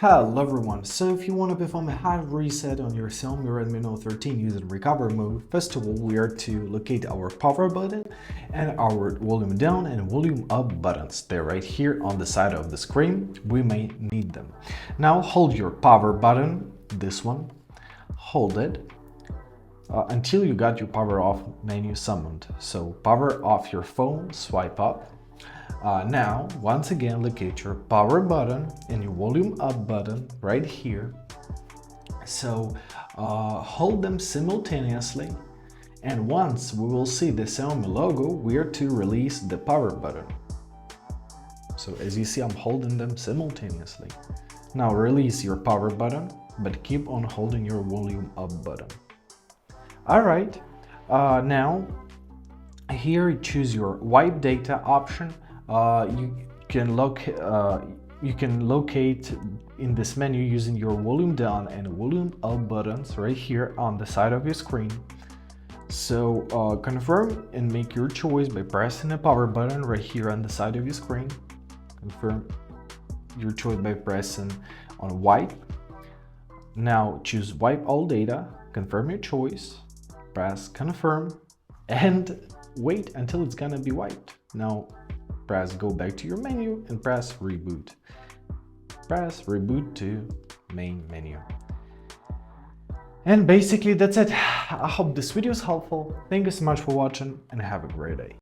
Hello everyone, so if you want to perform a hard reset on your Xiaomi Redmi Note 13 using recovery mode, first of all we are to locate our power button and our volume down and volume up buttons. They're right here on the side of the screen, we may need them. Now hold your power button, this one, hold it until you got your power off menu summoned. So power off your phone, swipe up. Now, once again, locate your power button and your volume up button right here. So hold them simultaneously, and once we will see the Xiaomi logo, we are to release the power button. So as you see, I'm holding them simultaneously. Now release your power button, but keep on holding your volume up button. Alright, now here you choose your wipe data option. You can locate in this menu using your volume down and volume up buttons right here on the side of your screen. So confirm and make your choice by pressing the power button right here on the side of your screen. Confirm your choice by pressing on wipe. Now choose wipe all data, confirm your choice, press confirm, and wait until it's gonna be wiped. Now press go back to your menu and press reboot. Press reboot to main menu. And basically that's it. I hope this video is helpful. Thank you so much for watching and have a great day.